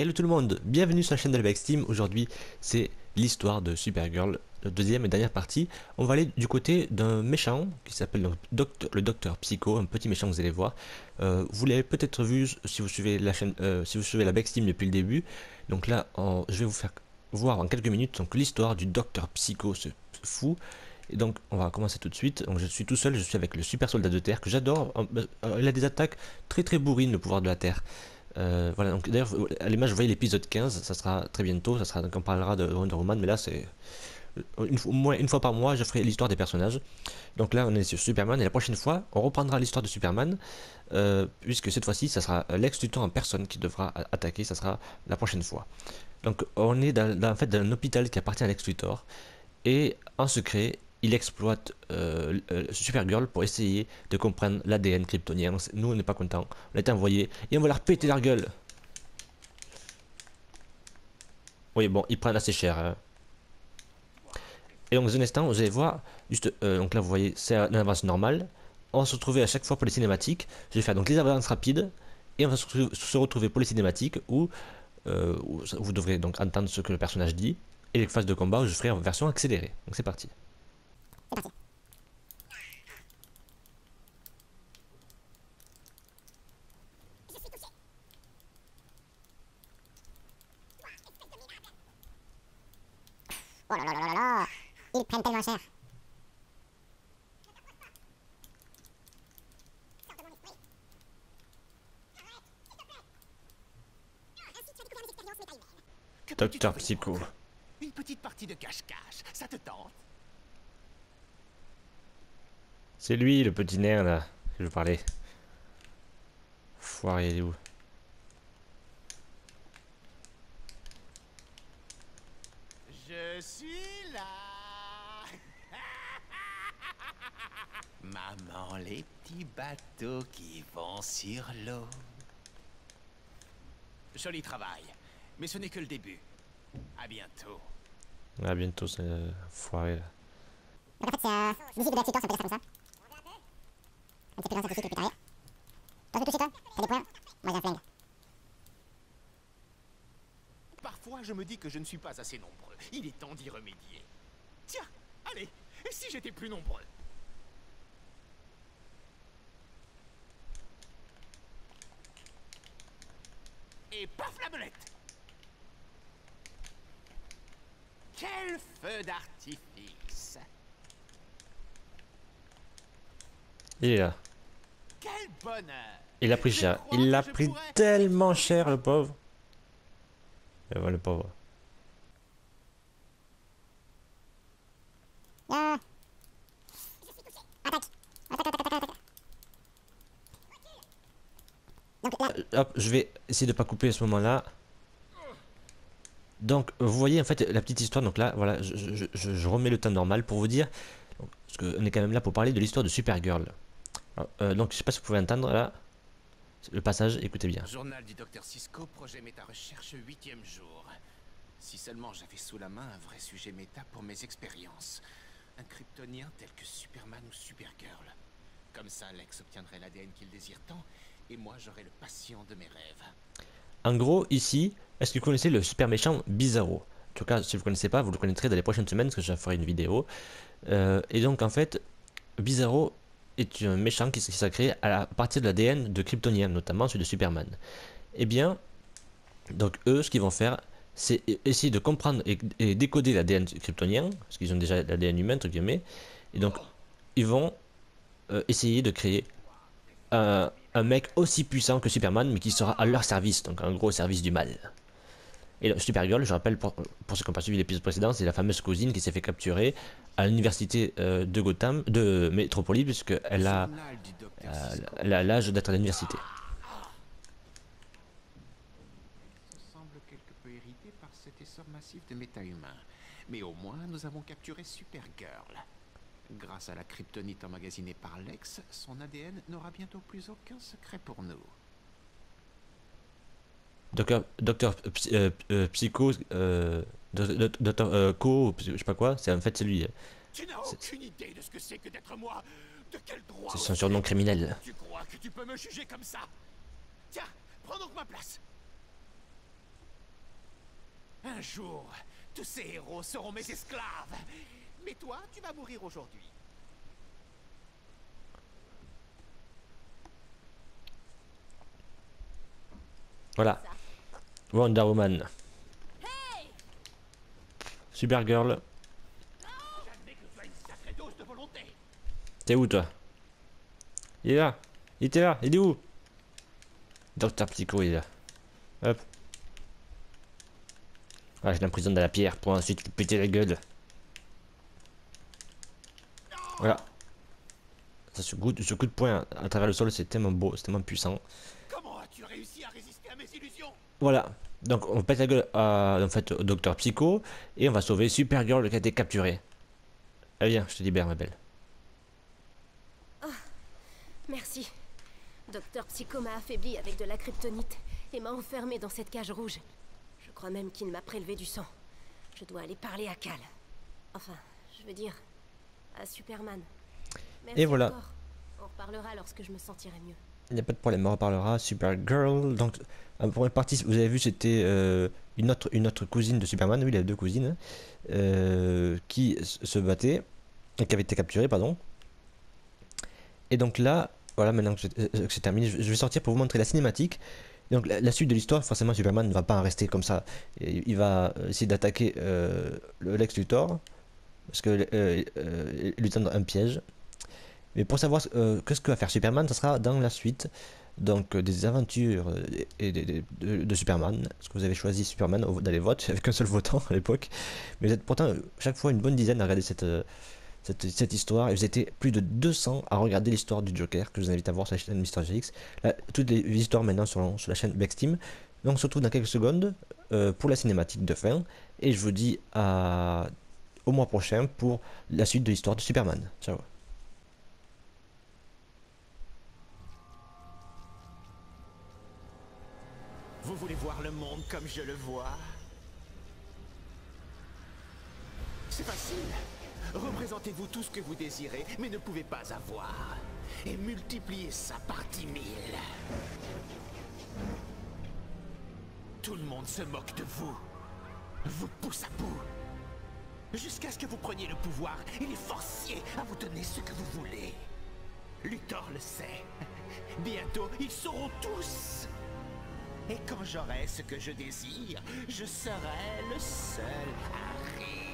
Hello tout le monde, bienvenue sur la chaîne de la Steam. Aujourd'hui c'est l'histoire de Supergirl, la deuxième et dernière partie. On va aller du côté d'un méchant qui s'appelle le Docteur Psycho, un petit méchant que vous allez voir. Vous l'avez peut-être vu si vous suivez la chaîne, si vous suivez la Steam depuis le début. Donc là je vais vous faire voir en quelques minutes donc l'histoire du Docteur Psycho, ce fou. Et donc on va commencer tout de suite. Donc je suis tout seul, je suis avec le super soldat de terre que j'adore. Il a des attaques très bourrines, le pouvoir de la terre. Voilà, donc d'ailleurs à l'image vous voyez l'épisode 15, ça sera très bientôt, ça sera, donc on parlera de Wonder Woman, mais là c'est au moins une fois par mois je ferai l'histoire des personnages. Donc là on est sur Superman et la prochaine fois on reprendra l'histoire de Superman, puisque cette fois-ci ça sera Lex Luthor en personne qui devra attaquer, ça sera la prochaine fois. Donc on est en fait dans un hôpital qui appartient à Lex Luthor, et en secret il exploite Supergirl pour essayer de comprendre l'ADN kryptonien. Nous on n'est pas contents, on a été envoyés et on va leur péter leur gueule. Oui bon, ils prennent assez cher hein. Et donc dans un instant vous allez voir, juste donc là vous voyez c'est un avance normal. On va se retrouver à chaque fois pour les cinématiques. Je vais faire donc les avances rapides et on va se retrouver pour les cinématiques où vous devrez donc entendre ce que le personnage dit, et les phases de combat où je ferai en version accélérée. Donc c'est parti. Oh là là là là là, ils prennent tellement cher. Docteur Psycho. Une petite partie de cache-cache, ça te tente? C'est lui le petit nerf là que je parlais. Foiré, il est où? Je suis là. Maman, les petits bateaux qui vont sur l'eau. Joli travail, mais ce n'est que le début. À bientôt. À bientôt, c'est foiré là. Donc en fait c'est d'ici de Lex Luthor, ça peut dire ça comme ça. Un petit peu dans cette ici, puis derrière. T'as touché toi? T'as des points? Moi j'ai un flingue. Parfois, je me dis que je ne suis pas assez nombreux. Il est temps d'y remédier. Tiens, allez, et si j'étais plus nombreux? Et paf la belette! Quel feu d'artifice! Il est là. Quel bonheur! Il a pris cher. Il l'a pris tellement cher le pauvre. Et voilà le pauvre. Ah. Attaque. Attaque. Donc là, Hop, je vais essayer de pas couper à ce moment-là. Donc vous voyez en fait la petite histoire, donc là voilà, je remets le temps normal pour vous dire, parce qu'on est quand même là pour parler de l'histoire de Supergirl. Donc je sais pas si vous pouvez entendre là, le passage, écoutez bien. Journal du docteur Cisco, projet méta-recherche 8e jour. Si seulement j'avais sous la main un vrai sujet méta pour mes expériences. Un kryptonien tel que Superman ou Supergirl. Comme ça, Lex obtiendrait l'ADN qu'il désire tant, et moi j'aurais le patient de mes rêves. En gros ici, est-ce que vous connaissez le super méchant Bizarro? En tout cas si vous ne connaissez pas, vous le connaîtrez dans les prochaines semaines parce que je ferai une vidéo. Et donc en fait, Bizarro est un méchant qui s'est créé à partir de l'ADN de kryptoniens, notamment celui de Superman. Et bien, donc eux, ce qu'ils vont faire, c'est essayer de comprendre et décoder l'ADN kryptonien, parce qu'ils ont déjà l'ADN humain, entre guillemets, et donc ils vont essayer de créer un mec aussi puissant que Superman, mais qui sera à leur service, donc un gros service du mal. Et Supergirl, je rappelle, pour ceux qui n'ont pas suivi l'épisode précédent, c'est la fameuse cousine qui s'est fait capturer à l'université de Gotham, de Metropolis, puisqu'elle a l'âge d'être à l'université. Ça semble quelque peu irrité par cet essor massif de méta-humains. Mais au moins, nous avons capturé Supergirl. Grâce à la kryptonite emmagasinée par Lex, son ADN n'aura bientôt plus aucun secret pour nous. Docteur Psycho, Docteur Co, je sais pas quoi, c'est en fait c'est lui. Tu n'as aucune idée de ce que c'est que d'être moi. De quel droit? C'est son surnom criminel. Tu crois que tu peux me juger comme ça? Tiens, prends donc ma place. Un jour, tous ces héros seront mes esclaves. Mais toi, tu vas mourir aujourd'hui. Voilà. Wonder Woman. Supergirl. J'admets que tu as une sacrée dose de volonté. T'es où toi? Il est là. Il était là. Il est où? Docteur Psycho, il est là. Hop. Ah, je l'emprisonne dans la pierre pour ensuite lui péter la gueule. Voilà. Ça, ce coup de poing à travers le sol, c'est tellement beau, c'est tellement puissant. Comment as-tu réussi à résister à mes illusions? Voilà. Donc on pète la gueule à, en fait, au docteur Psycho et on va sauver Supergirl qui a été capturée. Allez, viens, je te libère, ma belle. Merci. Docteur Psycho m'a affaibli avec de la kryptonite et m'a enfermé dans cette cage rouge. Je crois même qu'il m'a prélevé du sang. Je dois aller parler à Cal. Enfin, je veux dire, à Superman. Merci Et voilà. encore. On reparlera lorsque je me sentirai mieux. Il n'y a pas de problème, on reparlera. Supergirl. Donc, la première partie, vous avez vu, c'était une autre cousine de Superman. Oui, il a deux cousines. Qui se battaient. Qui avait été capturée, pardon. Et donc là, voilà, maintenant que c'est terminé, je vais sortir pour vous montrer la cinématique. Et donc, la suite de l'histoire, forcément, Superman ne va pas en rester comme ça. Et il va essayer d'attaquer le Lex Luthor. Parce que lui tendre un piège. Mais pour savoir qu'est-ce que va faire Superman, ça sera dans la suite. Donc des aventures de Superman. Parce que vous avez choisi Superman dans les votes, avec un seul votant à l'époque. Mais vous êtes pourtant chaque fois une bonne dizaine à regarder cette histoire. Et vous étiez plus de 200 à regarder l'histoire du Joker, que je vous invite à voir sur la chaîne Mister GX. Là, toutes les histoires maintenant sont sur la chaîne Bexteam. Donc on se retrouve dans quelques secondes pour la cinématique de fin. Et je vous dis au mois prochain pour la suite de l'histoire de Superman. Ciao. Vous voulez voir le monde comme je le vois? C'est facile. Représentez-vous tout ce que vous désirez, mais ne pouvez pas avoir. Et multipliez ça par 10 000. Tout le monde se moque de vous. Vous pousse à bout. Jusqu'à ce que vous preniez le pouvoir et les forciez à vous donner ce que vous voulez. Luthor le sait. Bientôt, ils sauront tous. Et quand j'aurai ce que je désire, je serai le seul à rire.